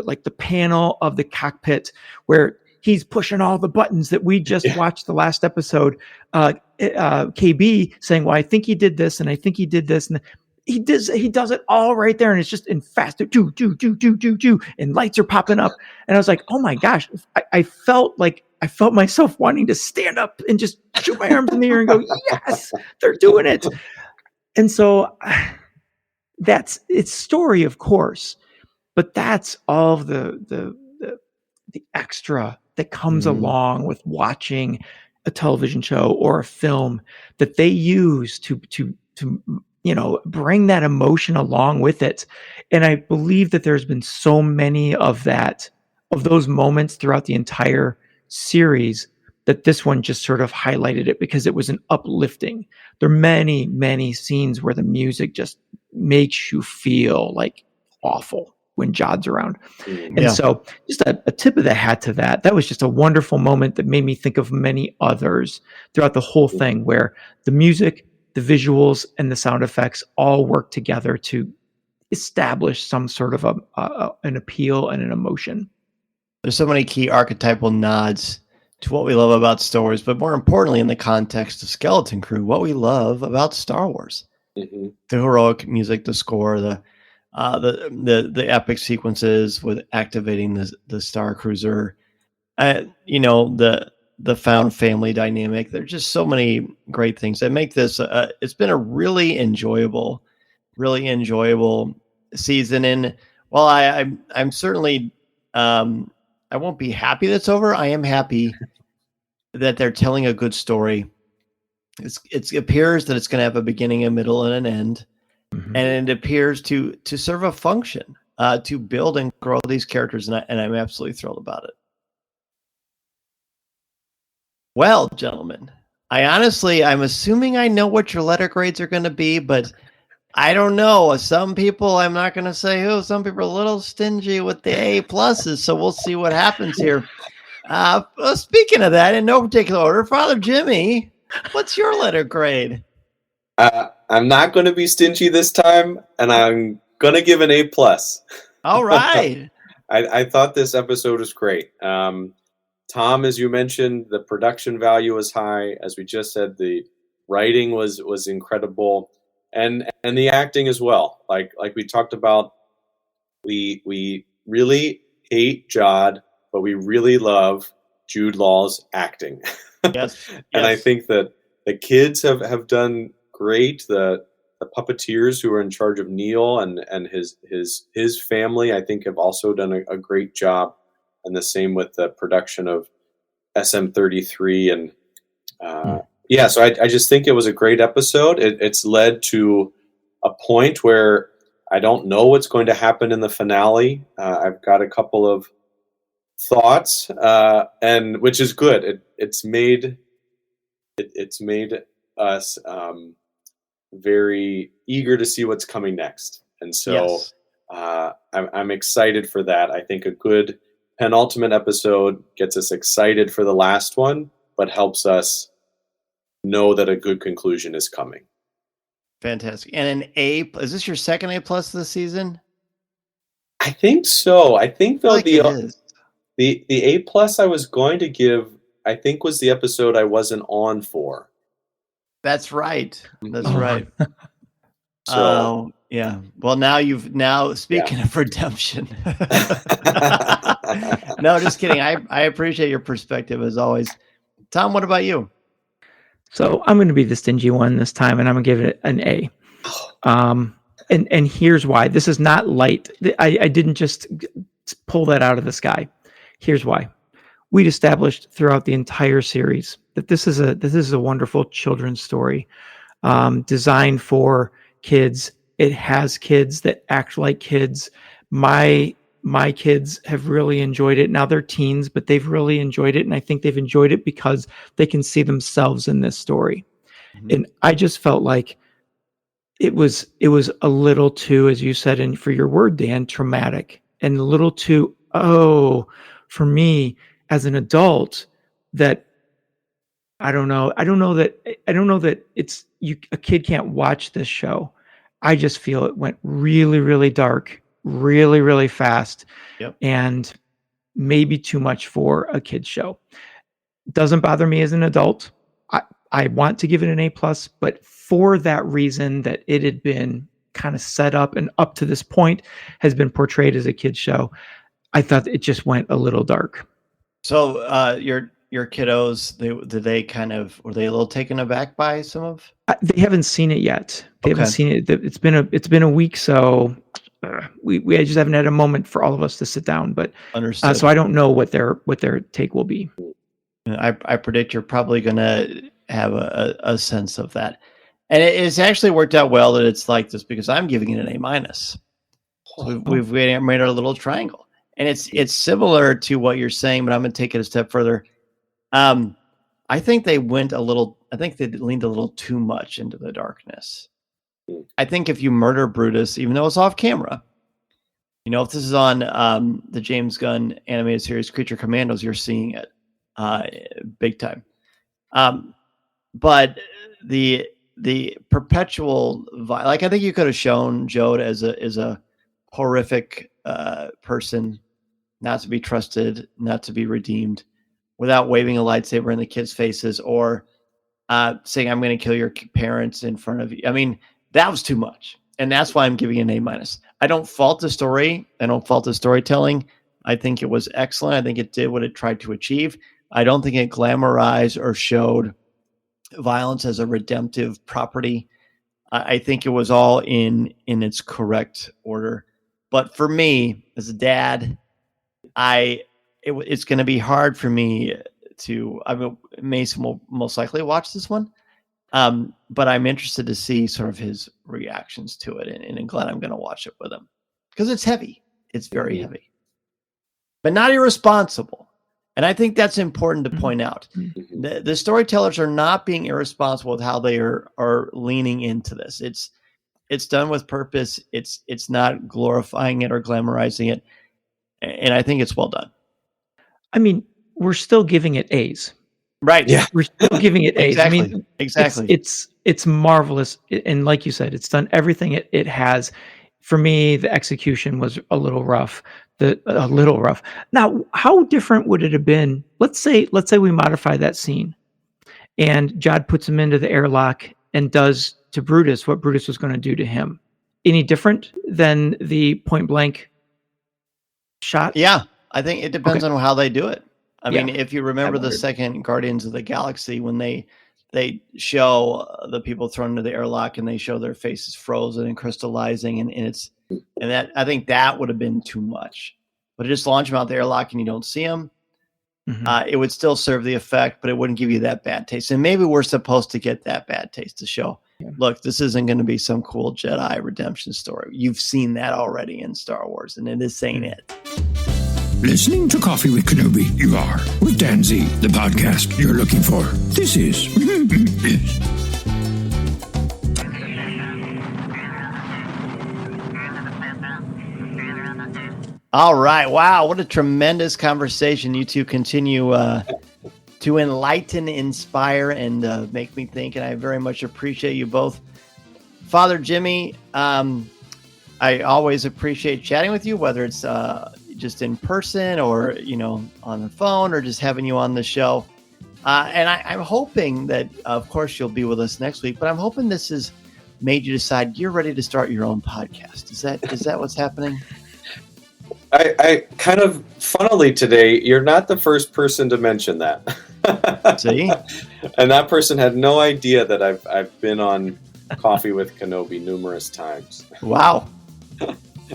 like the panel of the cockpit where he's pushing all the buttons that we just watched the last episode. KB saying, well, I think he did this, and I think he did this, and he does it all right there, and it's just in fast do, and lights are popping up. And I was like, oh my gosh, I felt myself wanting to stand up and just shoot my arms in the air and go, yes, they're doing it. And so it's story, of course, but that's all of the extra that comes along with watching a television show or a film that they use to bring that emotion along with it. And I believe that there's been so many of those moments throughout the entire series that this one just sort of highlighted it because it was an uplifting. There are many, many scenes where the music just makes you feel like awful when Jod's around. And so just a tip of the hat to that. That was just a wonderful moment that made me think of many others throughout the whole thing, where the music, the visuals, and the sound effects all work together to establish some sort of an appeal and an emotion. There's so many key archetypal nods to what we love about Star Wars, but more importantly, in the context of Skeleton Crew, what we love about Star Wars. The heroic music, the score, the epic sequences with activating the Star Cruiser, the found family dynamic. There's just so many great things that make this. It's been a really enjoyable season. And while I'm certainly I won't be happy that's over, I am happy that they're telling a good story. It appears that it's going to have a beginning, a middle, and an end. And it appears to serve a function, to build and grow these characters, and I'm absolutely thrilled about it. Well, gentlemen, I'm assuming I know what your letter grades are going to be, but I don't know. Some people, I'm not going to say who, some people are a little stingy with the A pluses, so we'll see what happens here. Speaking of that, in no particular order, Father Jimmy, what's your letter grade? I'm not going to be stingy this time, and I'm going to give an A+. All right. I thought this episode was great. Tom, as you mentioned, the production value was high. As we just said, the writing was incredible, and the acting as well. Like we talked about, we really hate Jod, but we really love Jude Law's acting. Yes. And I think that the kids have done great. The puppeteers who are in charge of Neil and his family, I think, have also done a great job. And the same with the production of SM-33. And so I just think it was a great episode. It's led to a point where I don't know what's going to happen in the finale. I've got a couple of thoughts, and which is good. It's made us very eager to see what's coming next. And so I'm excited for that. I think a good penultimate episode gets us excited for the last one, but helps us know that a good conclusion is coming. Fantastic. And an A, is this your second A+ this season? I think so. I think though like the A+ I was going to give, I think, was the episode I wasn't on for. That's right. That's right. So yeah. Well, now speaking of redemption. No, just kidding. I appreciate your perspective as always. Tom, what about you? So I'm going to be the stingy one this time, and I'm going to give it an A. And here's why. This is not light. I didn't just pull that out of the sky. Here's why. We'd established throughout the entire series that this is a wonderful children's story, designed for kids. It has kids that act like kids. My kids have really enjoyed it. Now they're teens, but they've really enjoyed it, and I think they've enjoyed it because they can see themselves in this story. Mm-hmm. And I just felt like it was a little too, as you said, and for your word, Dan, traumatic, and a little too, for me as an adult, that I don't know that it's a kid can't watch this show. I just feel it went really, really dark, really, really fast, and maybe too much for a kid's show. Doesn't bother me as an adult. I want to give it an A+, but for that reason, that it had been kind of set up and up to this point has been portrayed as a kid's show, I thought it just went a little dark. So your kiddos, were they a little taken aback by some of? They haven't seen it yet. They haven't seen it. It's been a week, so we just haven't had a moment for all of us to sit down. But understood. So I don't know what their take will be. I predict you're probably going to have a sense of that, and it's actually worked out well that it's like this because I'm giving it an A-. So we've made our little triangle, and it's similar to what you're saying, but I'm going to take it a step further. I think they leaned a little too much into the darkness. I think if you murder Brutus, even though it's off camera, if this is on the James Gunn animated series Creature Commandos, you're seeing it big time. But the perpetual I think you could have shown Jode as a horrific person, not to be trusted, not to be redeemed, without waving a lightsaber in the kids' faces or saying, I'm going to kill your parents in front of you. I mean, that was too much. And that's why I'm giving it an A-. I don't fault the story. I don't fault the storytelling. I think it was excellent. I think it did what it tried to achieve. I don't think it glamorized or showed violence as a redemptive property. I think it was all in its correct order. But for me, as a dad, it's going to be hard for me to. Mason will most likely watch this one, but I'm interested to see sort of his reactions to it, and I'm glad I'm going to watch it with him because it's heavy. It's very heavy, but not irresponsible. And I think that's important to point out. The storytellers are not being irresponsible with how they are leaning into this. It's done with purpose. It's not glorifying it or glamorizing it, and I think it's well done. I mean, we're still giving it A's. Right. Yeah. We're still giving it A's. Exactly. I mean, exactly. It's marvelous. And like you said, it's done everything it has. For me, the execution was a little rough. Now, how different would it have been? Let's say we modify that scene and Jod puts him into the airlock and does to Brutus what Brutus was going to do to him. Any different than the point blank shot? Yeah. I think it depends on how they do it. I mean, if you remember the second Guardians of the Galaxy, when they show the people thrown into the airlock and they show their faces frozen and crystallizing, and that I think that would have been too much. But to just launch them out the airlock and you don't see them, it would still serve the effect, but it wouldn't give you that bad taste. And maybe we're supposed to get that bad taste to show, look, this isn't going to be some cool Jedi redemption story. You've seen that already in Star Wars, and this ain't it. Listening to Coffee with Kenobi, you are, with Dan Z, the podcast you're looking for. This is... All right. Wow. What a tremendous conversation. You two continue to enlighten, inspire, and make me think. And I very much appreciate you both. Father Jimmy, I always appreciate chatting with you, whether it's just in person or, on the phone or just having you on the show. And I'm hoping that, of course, you'll be with us next week, but I'm hoping this has made you decide you're ready to start your own podcast. Is that what's happening? I kind of, funnily today, you're not the first person to mention that. See? And that person had no idea that I've been on Coffee with Kenobi numerous times. Wow.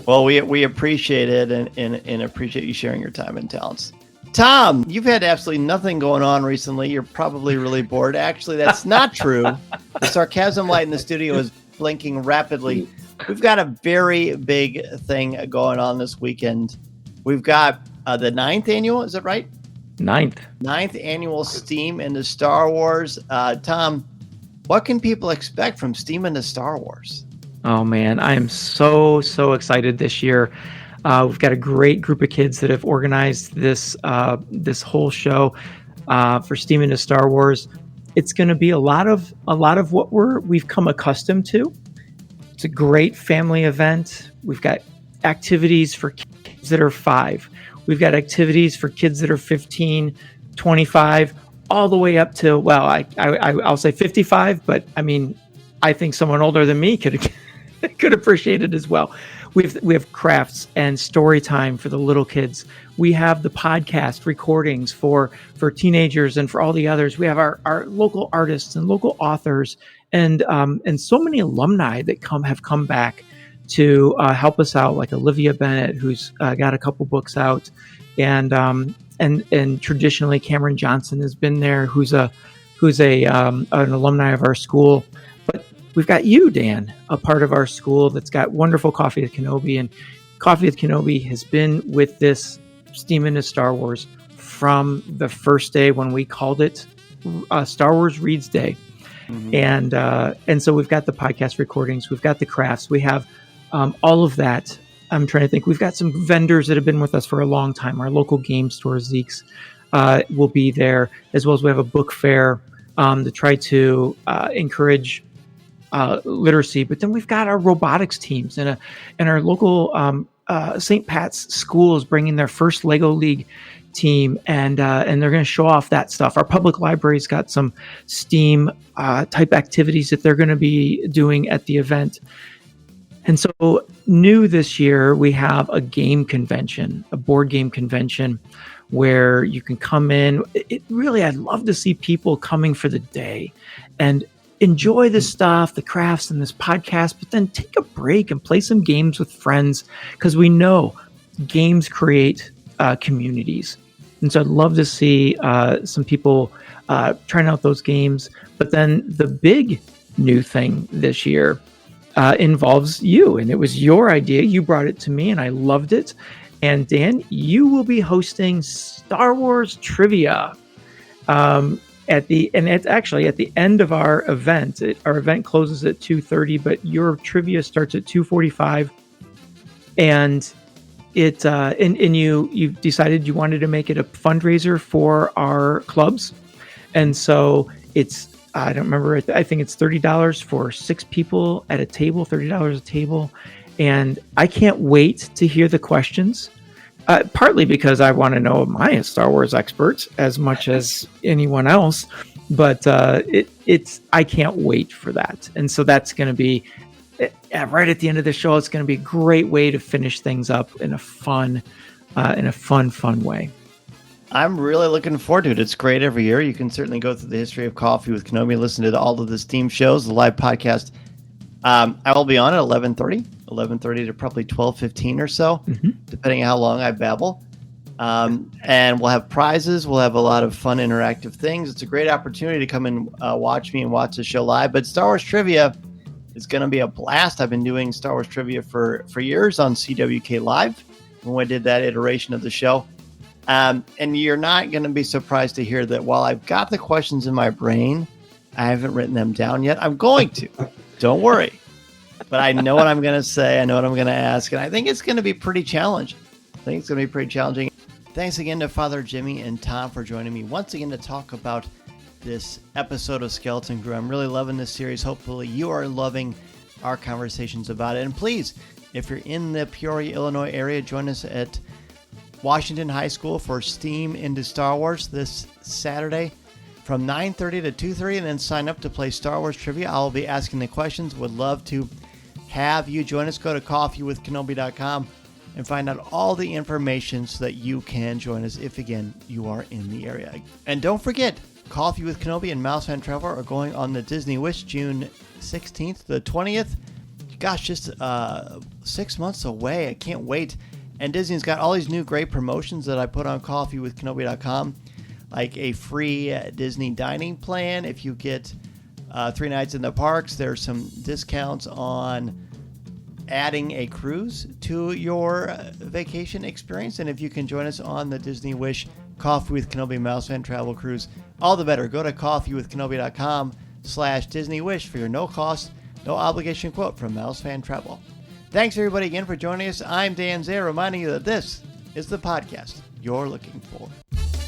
Well, we appreciate it and appreciate you sharing your time and talents. Tom, you've had absolutely nothing going on recently. You're probably really bored. Actually, that's not true. The sarcasm light in the studio is blinking rapidly. We've got a very big thing going on this weekend. We've got the 9th annual, is that right? 9th annual Steam into Star Wars. Tom, what can people expect from Steam into Star Wars? Oh man, I am so excited this year. We've got a great group of kids that have organized this whole show for Steam into Star Wars. It's going to be a lot of what we've come accustomed to. It's a great family event. We've got activities for kids that are 5. We've got activities for kids that are 15, 25, all the way up to, well, I'll say 55, but I mean, I think someone older than me could appreciate it as well. We have crafts and story time for the little kids. We have the podcast recordings for teenagers and for all the others. We have our local artists and local authors and so many alumni that have come back to help us out, like Olivia Bennett, who's got a couple books out, and traditionally Cameron Johnson has been there, who's an alumni of our school. But we've got you, Dan, a part of our school that's got wonderful Coffee with Kenobi, and Coffee with Kenobi has been with this Steam into Star Wars from the first day when we called it Star Wars Reads Day. Mm-hmm. And so we've got the podcast recordings, we've got the crafts, we have all of that. I'm trying to think. We've got some vendors that have been with us for a long time. Our local game store, Zeke's, will be there, as well as we have a book fair to try to encourage literacy. But then we've got our robotics teams, and our local St. Pat's school is bringing their first Lego League team, and they're going to show off that stuff. Our public library's got some STEAM type activities that they're going to be doing at the event. And so new this year, we have a game convention, a board game convention, where you can come in. I'd love to see people coming for the day and enjoy the stuff, the crafts and this podcast, but then take a break and play some games with friends, because we know games create communities. And so I'd love to see some people trying out those games. But then the big new thing this year involves you, and it was your idea. You brought it to me, and I loved it. And Dan, you will be hosting Star Wars trivia at the end of our event. Our event closes at 2:30, but your trivia starts at 2:45. And you decided you wanted to make it a fundraiser for our clubs, and so it's. I don't remember. I think it's $30 for 6 people at a table, $30 a table. And I can't wait to hear the questions, partly because I want to know, am I a Star Wars expert as much as anyone else? But I can't wait for that. And so that's going to be right at the end of the show. It's going to be a great way to finish things up in a fun way. I'm really looking forward to it. It's great every year. You can certainly go through the history of Coffee with Kenobi, listen to all of the Steam shows, the live podcast. I will be on at 11:30 to probably 12:15 or so, depending on how long I babble. And we'll have prizes. We'll have a lot of fun interactive things. It's a great opportunity to come and watch me and watch the show live. But Star Wars Trivia is going to be a blast. I've been doing Star Wars Trivia for years on CWK Live when we did that iteration of the show. And you're not going to be surprised to hear that while I've got the questions in my brain, I haven't written them down yet. I'm going to. Don't worry. But I know what I'm going to say. I know what I'm going to ask. And I think it's going to be pretty challenging. Thanks again to Father Jimmy and Tom for joining me once again to talk about this episode of Skeleton Crew. I'm really loving this series. Hopefully you are loving our conversations about it. And please If you're in the Peoria, Illinois area, join us at Washington High School for Steam into Star Wars this Saturday from 9:30 to 2:30, and then sign up to play Star Wars trivia. I'll be asking the questions. Would love to have you join us. Go to coffeewithkenobi.com and find out all the information so that you can join us if, again, you are in the area. And don't forget, Coffee with Kenobi and Mouse Fan Traveler are going on the Disney Wish June 16th to the 20th. Gosh, just 6 months away. I can't wait. And Disney's got all these new great promotions that I put on coffeewithkenobi.com, like a free Disney dining plan. If you get 3 nights in the parks, there's some discounts on adding a cruise to your vacation experience. And if you can join us on the Disney Wish Coffee with Kenobi Mouse Fan Travel Cruise, all the better. Go to coffeewithkenobi.com/Disney Wish for your no cost, no obligation quote from Mouse Fan Travel. Thanks everybody again for joining us. I'm Dan Zehr, reminding you that this is the podcast you're looking for.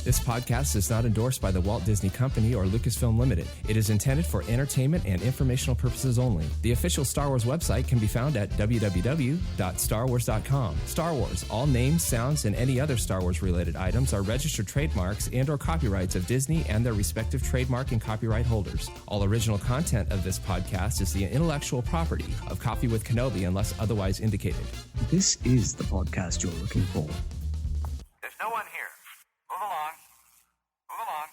This podcast is not endorsed by the Walt Disney Company or Lucasfilm Limited. It is intended for entertainment and informational purposes only. The official Star Wars website can be found at www.starwars.com. Star Wars, all names, sounds, and any other Star Wars related items are registered trademarks and or copyrights of Disney and their respective trademark and copyright holders. All original content of this podcast is the intellectual property of Coffee with Kenobi unless otherwise indicated. This is the podcast you're looking for. There's no one here. Move along. Move along.